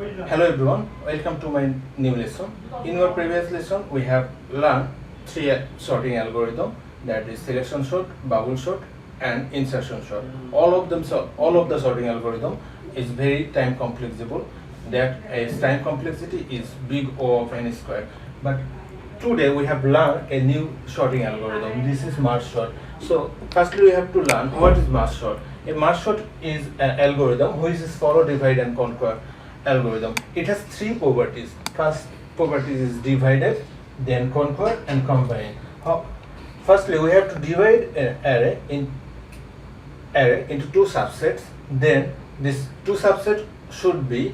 Hello everyone, welcome to my new lesson. In our previous lesson, we have learned three sorting algorithm, that is selection sort, bubble sort, and insertion sort. All of the sorting algorithm is very time complexable. That its time complexity is big O of n squared. But today we have learned a new sorting algorithm. This is merge sort. So firstly, we have to learn what is merge sort. A merge sort is an algorithm which is follow, divide, and conquer algorithm. It has three properties. First property is divided, then conquer, and combine. Firstly, we have to divide an array into two subsets. Then this two subsets should be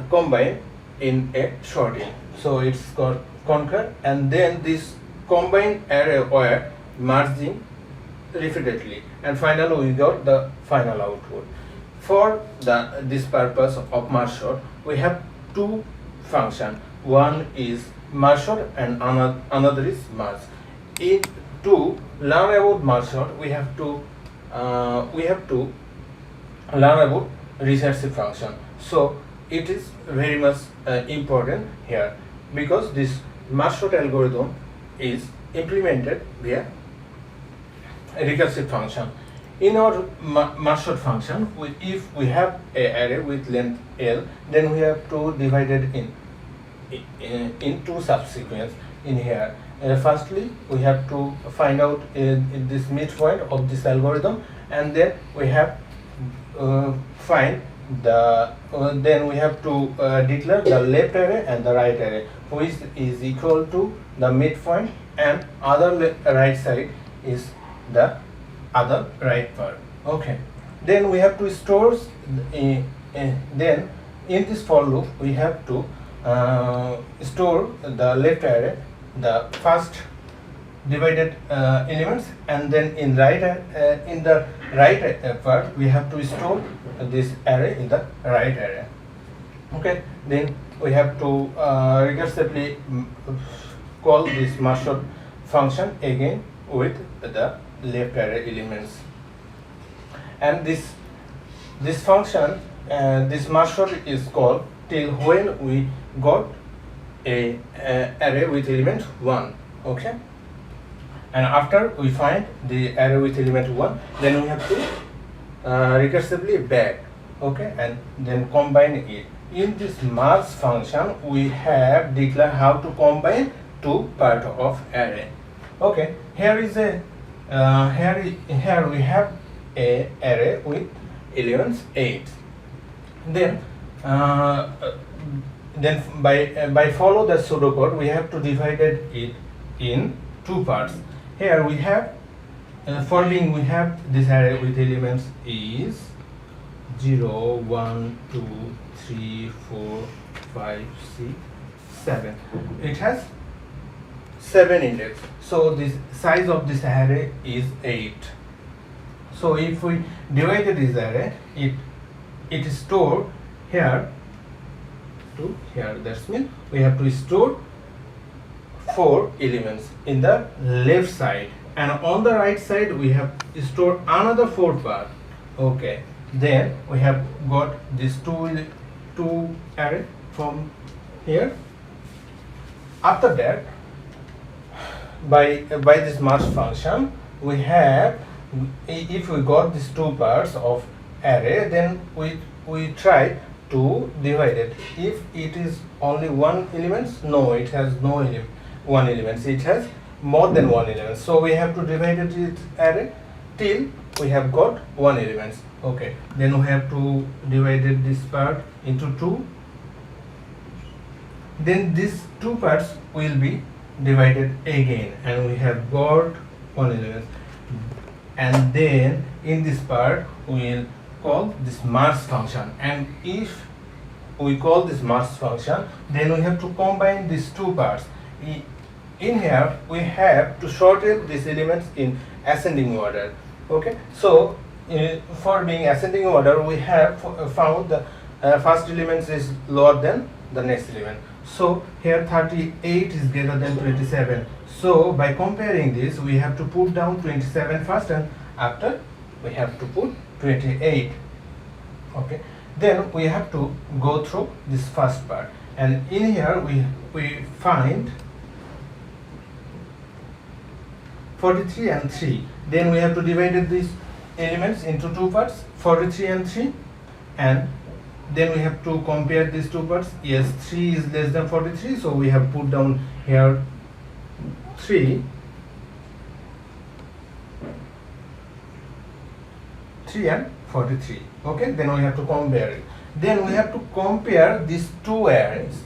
combined in a sorting. So it's called conquer, and then this combined array were merging repeatedly, and finally we got the final output. For this purpose of merge sort, we have two functions. One is merge sort and another is merge. To learn about merge sort, we have to learn about recursive function. So it is very much important here, because this merge sort algorithm is implemented via a recursive function. In our merge sort function, if we have an array with length L, then we have to divide it in two subsequence in here. Firstly, we have to find out this midpoint of this algorithm, and then we have then we have to declare the left array and the right array, which is equal to the midpoint, and other right side is the other right part. Okay, then we have to store then in this for loop we have to store the left array, the first divided elements, and then in the right part we have to store this array in the right array. Okay, then we have to recursively call this merge sort function again with the left array elements, and this function, this merge sort is called till when we got a array with element 1. Okay, and after we find the array with element 1, then we have to recursively back. Okay, and then combine it. In this merge function, we have declared how to combine two part of array. Okay, here is a here we have a array with elements 8. Then by follow the pseudocode, we have to divide it in two parts. Here we have for link, we have this array with elements is 0, 1, 2, 3, 4, 5, 6, 7. It has 7 index. So this size of this array is 8. So if we divide this array, it is stored here to here. That means we have to store 4 elements in the left side, and on the right side we have stored another 4 part. Okay, then we have got this two array from here. After that, by this merge function, we have, if we got these two parts of array, then we try to divide it. If it is only one element, no, it has no one element, it has more than one element. So we have to divide it with array till we have got one element. Okay, then we have to divide this part into 2. Then these two parts will be divided again, and we have got one element. And then in this part we will call this merge function, and if we call this merge function, then we have to combine these two parts. In here we have to sort these elements in ascending order. Okay, so for being ascending order, we have found the first element is lower than the next element. So here 38 is greater than 27. So by comparing this, we have to put down 27 first, and after we have to put 28. Okay, Then we have to go through this first part, and in here we find 43 and 3. Then we have to divide these elements into two parts, 43 and 3, and then we have to compare these two parts. Yes, 3 is less than 43, so we have put down here 3 and 43. Okay, then we have to compare it. Then we have to compare these two arrays,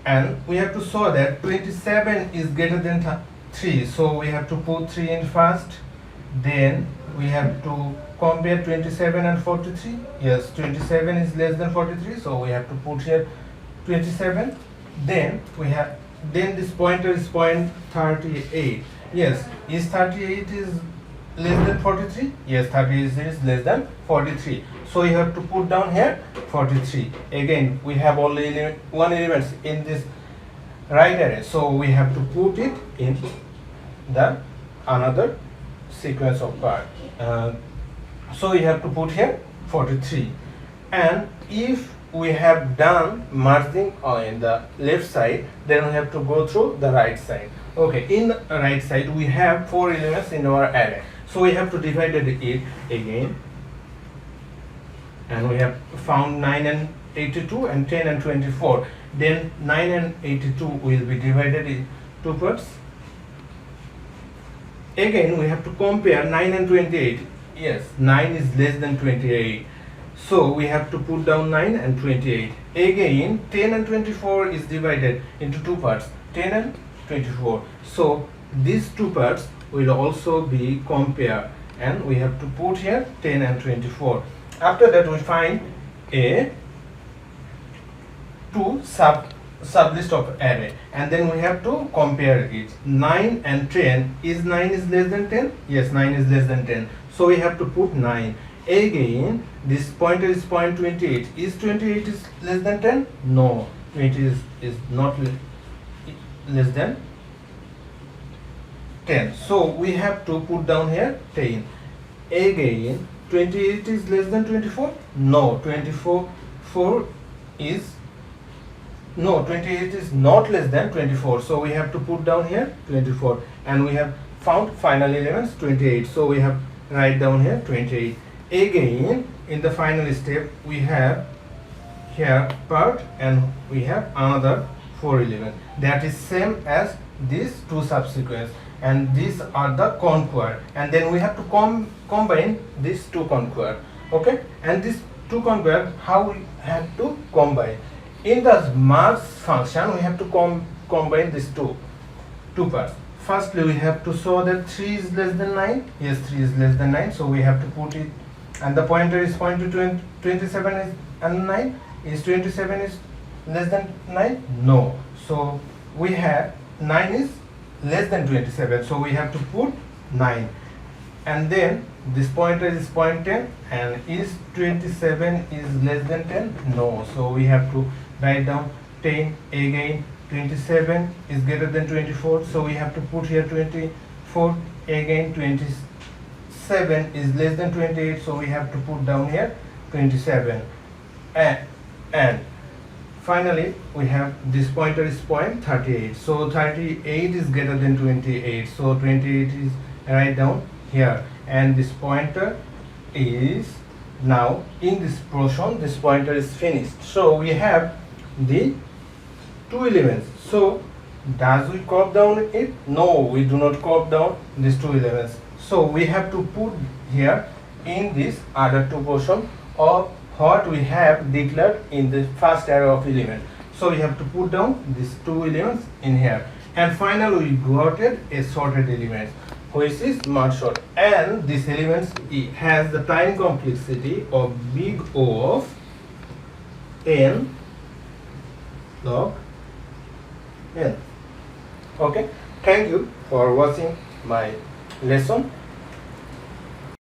and we have to show that 27 is greater than 3, so we have to put 3 in first. Then we have to compare 27 and 43. Yes, 27 is less than 43, so we have to put here 27. Then this pointer is point 38. Yes, is 38 is less than 43? Yes, 38 is less than 43. So you have to put down here 43. Again, we have only one element in this right array, so we have to put it in the another sequence of part. So we have to put here 43. And if we have done merging in the left side, then we have to go through the right side. Okay, in the right side we have 4 elements in our array, so we have to divide it again, and we have found 9 and 82 and 10 and 24. Then 9 and 82 will be divided in two parts. Again we have to compare 9 and 28. Yes, 9 is less than 28, so we have to put down 9 and 28. Again 10 and 24 is divided into two parts, 10 and 24. So these two parts will also be compared, and we have to put here 10 and 24. After that we find a two sublist of array, and then we have to compare it. 9 and 10, is 9 is less than 10? Yes, 9 is less than 10, so we have to put 9. Again this pointer is point 28. Is 28 is less than 10? No, 20 is not less than 10, so we have to put down here 10. Again 28 is less than 24? No, 28 is not less than 24, so we have to put down here 24, and we have found final elements 28, so we have write down here 28. Again in the final step we have here part, and we have another 4 elements that is same as these two subsequence, and these are the conquer, and then we have to combine these two conquer. Okay, and these two conquer, how we have to combine? In the merge function we have to combine these two parts. Firstly we have to show that 3 is less than 9. Yes, 3 is less than 9, so we have to put it, and the pointer is point to 27 is and 9. Is 27 is less than 9? No, so we have 9 is less than 27, so we have to put 9. And then this pointer is point 10, and is 27 is less than 10? No, so we have to write down 10. Again 27 is greater than 24, so we have to put here 24. Again 27 is less than 28, so we have to put down here 27. And finally we have this pointer is point 38, so 38 is greater than 28, so 28 is write down here, and this pointer is now in this portion, this pointer is finished. So we have the two elements. So does we copy down it? No, we do not copy down these two elements, so we have to put here in this other two portion of what we have declared in the first array of elements. So we have to put down these two elements in here, and finally we got a sorted element which is merge sort, and this element has the time complexity of big O of n log n. Okay, thank you for watching my lesson.